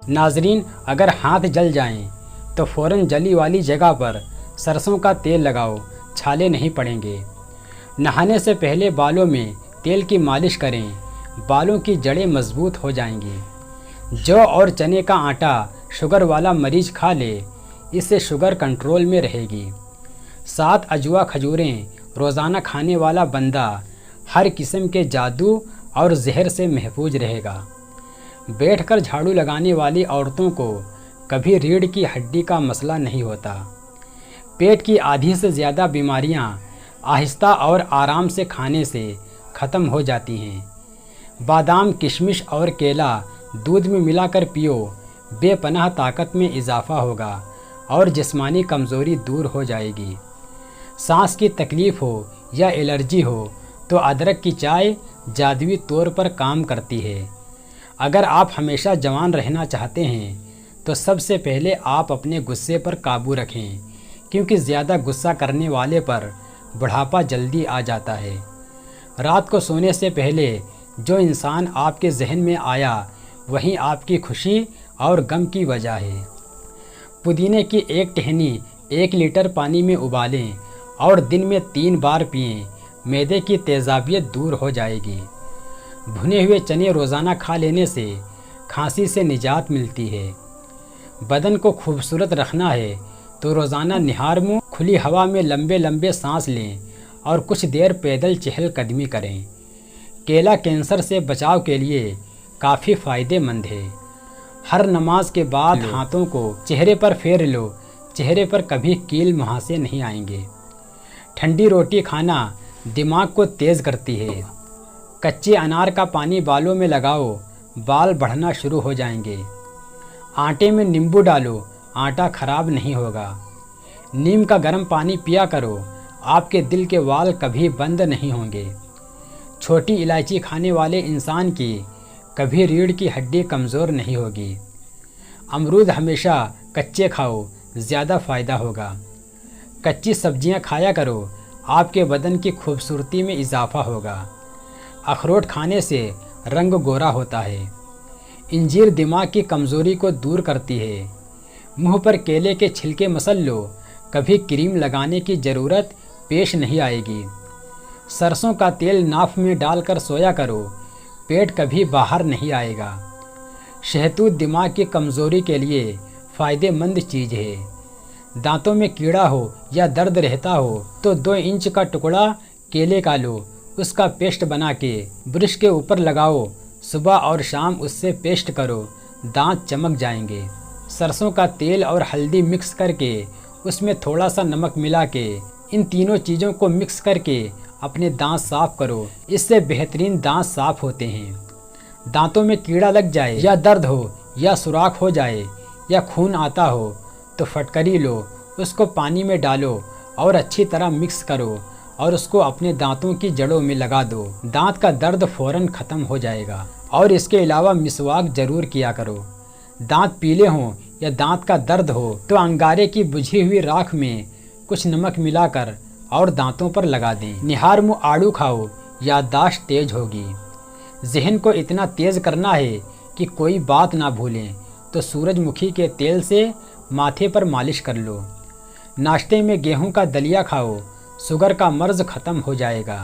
नाजरीन, अगर हाथ जल जाएं तो फ़ौरन जली वाली जगह पर सरसों का तेल लगाओ, छाले नहीं पड़ेंगे। नहाने से पहले बालों में तेल की मालिश करें, बालों की जड़ें मजबूत हो जाएंगी। जौ और चने का आटा शुगर वाला मरीज खा ले, इससे शुगर कंट्रोल में रहेगी। 7 अजवा खजूरें रोज़ाना खाने वाला बंदा हर किस्म के जादू और जहर से महफूज रहेगा। बैठकर झाड़ू लगाने वाली औरतों को कभी रीढ़ की हड्डी का मसला नहीं होता। पेट की आधी से ज़्यादा बीमारियां आहिस्ता और आराम से खाने से ख़त्म हो जाती हैं। बादाम, किशमिश और केला दूध में मिलाकर पियो, बेपनाह ताकत में इजाफ़ा होगा और जिस्मानी कमज़ोरी दूर हो जाएगी। सांस की तकलीफ़ हो या एलर्जी हो तो अदरक की चाय जादुई तौर पर काम करती है। अगर आप हमेशा जवान रहना चाहते हैं तो सबसे पहले आप अपने गुस्से पर काबू रखें, क्योंकि ज़्यादा गुस्सा करने वाले पर बुढ़ापा जल्दी आ जाता है। रात को सोने से पहले जो इंसान आपके जहन में आया वही आपकी खुशी और गम की वजह है। पुदीने की एक टहनी 1 लीटर पानी में उबालें और दिन में 3 बार पिएं, मैदे की तेज़ाबियत दूर हो जाएगी। भुने हुए चने रोज़ाना खा लेने से खांसी से निजात मिलती है। बदन को खूबसूरत रखना है तो रोज़ाना निहार मुँह खुली हवा में लंबे लंबे सांस लें और कुछ देर पैदल चहलकदमी करें। केला कैंसर से बचाव के लिए काफ़ी फ़ायदेमंद है। हर नमाज के बाद हाथों को चेहरे पर फेर लो, चेहरे पर कभी कील मुहासे नहीं आएंगे। ठंडी रोटी खाना दिमाग को तेज़ करती है। कच्चे अनार का पानी बालों में लगाओ, बाल बढ़ना शुरू हो जाएंगे। आटे में नींबू डालो, आटा खराब नहीं होगा। नीम का गर्म पानी पिया करो, आपके दिल के वाल कभी बंद नहीं होंगे। छोटी इलायची खाने वाले इंसान की कभी रीढ़ की हड्डी कमज़ोर नहीं होगी। अमरूद हमेशा कच्चे खाओ, ज़्यादा फ़ायदा होगा। कच्ची सब्जियां खाया करो, आपके बदन की खूबसूरती में इजाफ़ा होगा। अखरोट खाने से रंग गोरा होता है। इंजीर दिमाग की कमज़ोरी को दूर करती है। मुंह पर केले के छिलके मसल लो, कभी क्रीम लगाने की ज़रूरत पेश नहीं आएगी। सरसों का तेल नाफ में डालकर सोया करो, पेट कभी बाहर नहीं आएगा। शहतूत दिमाग की कमज़ोरी के लिए फ़ायदेमंद चीज़ है। दांतों में कीड़ा हो या दर्द रहता हो तो 2 इंच का टुकड़ा केले का लो, उसका पेस्ट बना के ब्रश के ऊपर लगाओ, सुबह और शाम उससे पेस्ट करो, दांत चमक जाएंगे। सरसों का तेल और हल्दी मिक्स करके उसमें थोड़ा सा नमक मिला के इन तीनों चीज़ों को मिक्स करके अपने दांत साफ़ करो, इससे बेहतरीन दांत साफ़ होते हैं। दांतों में कीड़ा लग जाए या दर्द हो या सुराख हो जाए या खून आता हो तो फटकरी लो, उसको पानी में डालो और अच्छी तरह मिक्स करो और उसको अपने दांतों की जड़ों में लगा दो। दांत का दर्द फ़ौरन ख़त्म हो जाएगा। और इसके अलावा मिसवाक ज़रूर किया करो। दांत पीले हों या दांत का दर्द हो तो अंगारे की बुझी हुई राख में कुछ नमक मिलाकर और दांतों पर लगा दें। निहार मुँह आड़ू खाओ, याददाश्त तेज होगी। जहन को इतना तेज़ करना है कि कोई बात ना भूलें तो सूरजमुखी के तेल से माथे पर मालिश कर लो। नाश्ते में गेहूं का दलिया खाओ, शुगर का मर्ज ख़त्म हो जाएगा।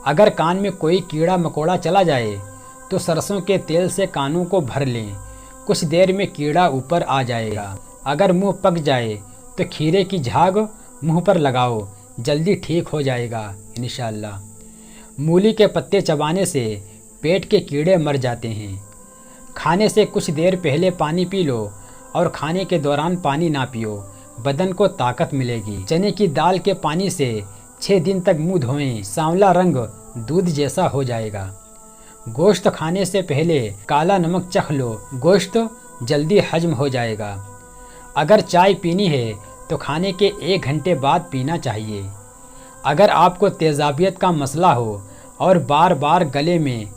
अगर कान में कोई कीड़ा मकोड़ा चला जाए तो सरसों के तेल से कानों को भर लें, कुछ देर में कीड़ा ऊपर आ जाएगा। अगर मुंह पक जाए तो खीरे की झाग मुंह पर लगाओ, जल्दी ठीक हो जाएगा इंशाअल्लाह। मूली के पत्ते चबाने से पेट के कीड़े मर जाते हैं। खाने से कुछ देर पहले पानी पी लो और खाने के दौरान पानी ना पियो, बदन को ताकत मिलेगी। चने की दाल के पानी से 6 दिन तक मुंह धोएं, सांवला रंग दूध जैसा हो जाएगा। गोश्त खाने से पहले काला नमक चख लो, गोश्त जल्दी हजम हो जाएगा। अगर चाय पीनी है तो खाने के 1 घंटे बाद पीना चाहिए। अगर आपको तेज़ाबियत का मसला हो और बार बार गले में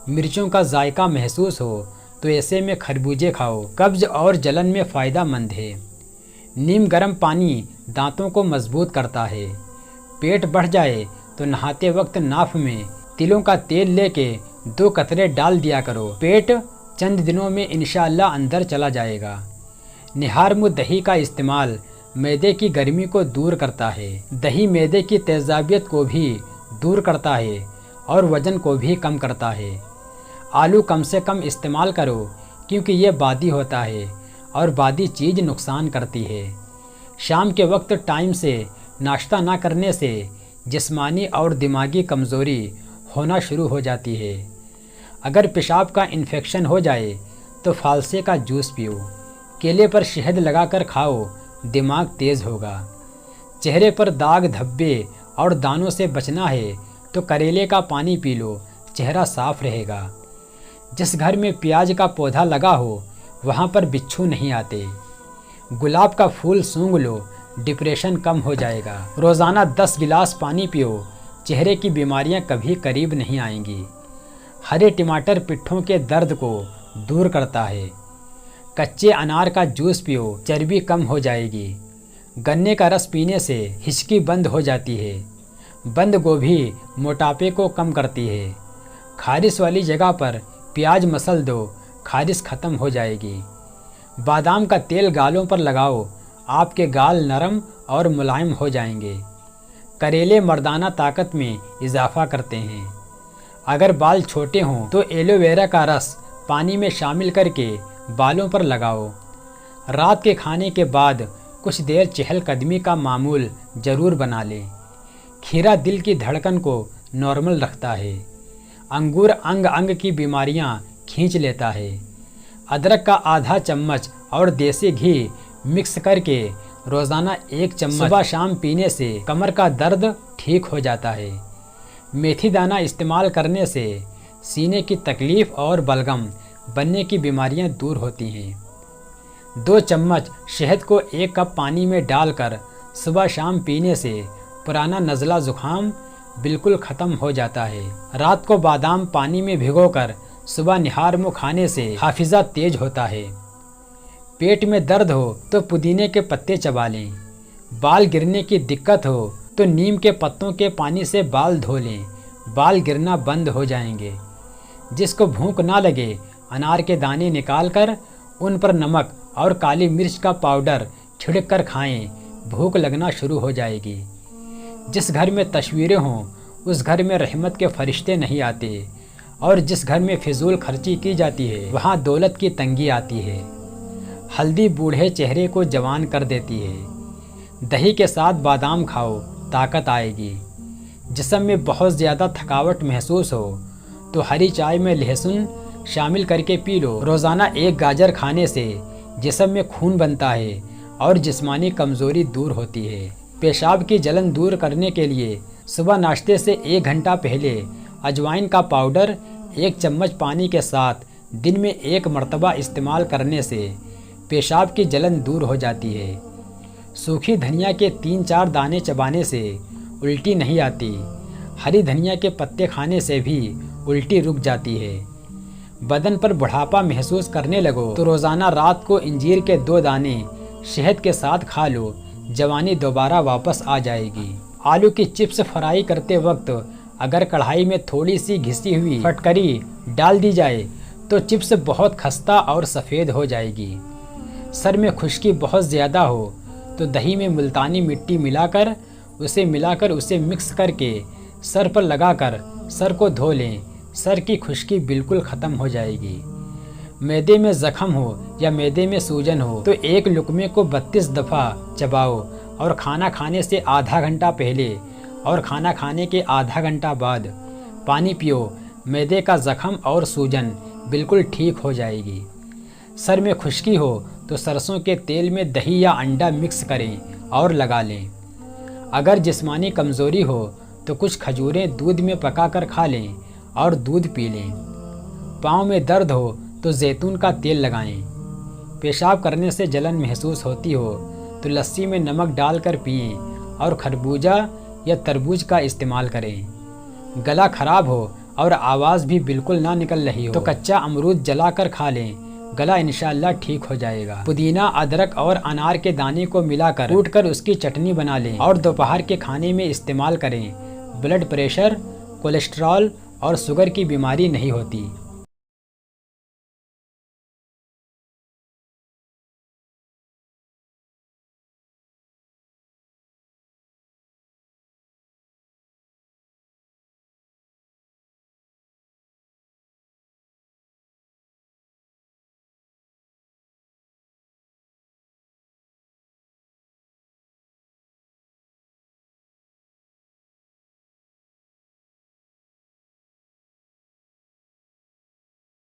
मिर्चों का जायका महसूस हो तो ऐसे में खरबूजे खाओ, कब्ज और जलन में फ़ायदा मंद है। नीम गर्म पानी दांतों को मजबूत करता है। पेट बढ़ जाए तो नहाते वक्त नाफ में तिलों का तेल लेके 2 कतरे डाल दिया करो, पेट चंद दिनों में इंशाअल्लाह अंदर चला जाएगा। निहार मुँह दही का इस्तेमाल मैदे की गर्मी को दूर करता है। दही मैदे की तेज़ाबियत को भी दूर करता है और वज़न को भी कम करता है। आलू कम से कम इस्तेमाल करो क्योंकि ये बादी होता है और बादी चीज़ नुकसान करती है। शाम के वक्त टाइम से नाश्ता ना करने से जिस्मानी और दिमागी कमज़ोरी होना शुरू हो जाती है। अगर पेशाब का इन्फेक्शन हो जाए तो फालसे का जूस पियो। केले पर शहद लगाकर खाओ, दिमाग तेज़ होगा। चेहरे पर दाग धब्बे और दानों से बचना है तो करेले का पानी पी लो, चेहरा साफ रहेगा। जिस घर में प्याज का पौधा लगा हो वहाँ पर बिच्छू नहीं आते। गुलाब का फूल सूंघ लो, डिप्रेशन कम हो जाएगा। रोज़ाना 10 गिलास पानी पियो, चेहरे की बीमारियाँ कभी करीब नहीं आएंगी। हरे टमाटर पिट्ठों के दर्द को दूर करता है। कच्चे अनार का जूस पियो, चर्बी कम हो जाएगी। गन्ने का रस पीने से हिचकी बंद हो जाती है। बंद गोभी मोटापे को कम करती है। खारिश वाली जगह पर प्याज मसल दो, खारिश ख़त्म हो जाएगी। बादाम का तेल गालों पर लगाओ, आपके गाल नरम और मुलायम हो जाएंगे। करेले मर्दाना ताकत में इजाफ़ा करते हैं। अगर बाल छोटे हों तो एलोवेरा का रस पानी में शामिल करके बालों पर लगाओ। रात के खाने के बाद कुछ देर चहलकदमी का मामूल ज़रूर बना लें। खीरा दिल की धड़कन को नॉर्मल रखता है। अंगूर अंग अंग की बीमारियां खींच लेता है। अदरक का आधा चम्मच और देसी घी मिक्स करके रोज़ाना 1 चम्मच सुबह शाम पीने से कमर का दर्द ठीक हो जाता है। मेथी दाना इस्तेमाल करने से सीने की तकलीफ़ और बलगम बनने की बीमारियां दूर होती हैं। 2 चम्मच शहद को 1 कप पानी में डालकर सुबह शाम पीने से पुराना नज़ला ज़ुकाम बिल्कुल ख़त्म हो जाता है। रात को बादाम पानी में भिगोकर सुबह निहार मुँह खाने से हाफिज़ा तेज होता है। पेट में दर्द हो तो पुदीने के पत्ते चबा लें। बाल गिरने की दिक्कत हो तो नीम के पत्तों के पानी से बाल धो लें, बाल गिरना बंद हो जाएंगे। जिसको भूख ना लगे अनार के दाने निकालकर उन पर नमक और काली मिर्च का पाउडर छिड़क कर खाएं, भूख लगना शुरू हो जाएगी। जिस घर में तस्वीरें हों उस घर में रहमत के फरिश्ते नहीं आते और जिस घर में फिजूल खर्ची की जाती है वहाँ दौलत की तंगी आती है। हल्दी बूढ़े चेहरे को जवान कर देती है। दही के साथ बादाम खाओ, ताकत आएगी। जिस्म में बहुत ज़्यादा थकावट महसूस हो तो हरी चाय में लहसुन शामिल करके पी लो। रोज़ाना 1 गाजर खाने से जिस्म में खून बनता है और जिस्मानी कमज़ोरी दूर होती है। पेशाब की जलन दूर करने के लिए सुबह नाश्ते से 1 घंटा पहले अजवाइन का पाउडर 1 चम्मच पानी के साथ दिन में 1 मरतबा इस्तेमाल करने से पेशाब की जलन दूर हो जाती है। सूखी धनिया के 3-4 दाने चबाने से उल्टी नहीं आती। हरी धनिया के पत्ते खाने से भी उल्टी रुक जाती है। बदन पर बुढ़ापा महसूस करने लगो तो रोज़ाना रात को इंजीर के 2 दाने शहद के साथ खा लो, जवानी दोबारा वापस आ जाएगी। आलू की चिप्स फ्राई करते वक्त अगर कढ़ाई में थोड़ी सी घिसी हुई फटकरी डाल दी जाए तो चिप्स बहुत खस्ता और सफ़ेद हो जाएगी। सर में खुश्की बहुत ज़्यादा हो तो दही में मुल्तानी मिट्टी मिलाकर उसे मिक्स करके सर पर लगाकर सर को धो लें, सर की खुश्की बिल्कुल ख़त्म हो जाएगी। मैदे में ज़ख्म हो या मैदे में सूजन हो तो 1 लुकमे को 32 दफ़ा चबाओ और खाना खाने से आधा घंटा पहले और खाना खाने के आधा घंटा बाद पानी पियो। मैदे का ज़ख्म और सूजन बिल्कुल ठीक हो जाएगी। सर में खुश्की हो तो सरसों के तेल में दही या अंडा मिक्स करें और लगा लें। अगर जिस्मानी कमज़ोरी हो तो कुछ खजूरें दूध में पकाकर खा लें और दूध पी लें। पाँव में दर्द हो तो जैतून का तेल लगाएं। पेशाब करने से जलन महसूस होती हो तो लस्सी में नमक डालकर पिएं और खरबूजा या तरबूज का इस्तेमाल करें। गला खराब हो और आवाज़ भी बिल्कुल ना निकल रही हो तो कच्चा अमरूद जलाकर खा लें, गला इंशाअल्लाह ठीक हो जाएगा। पुदीना, अदरक और अनार के दाने को मिलाकर कूटकर उसकी चटनी बना लें और दोपहर के खाने में इस्तेमाल करें। ब्लड प्रेशर, कोलेस्ट्रॉल और शुगर की बीमारी नहीं होती।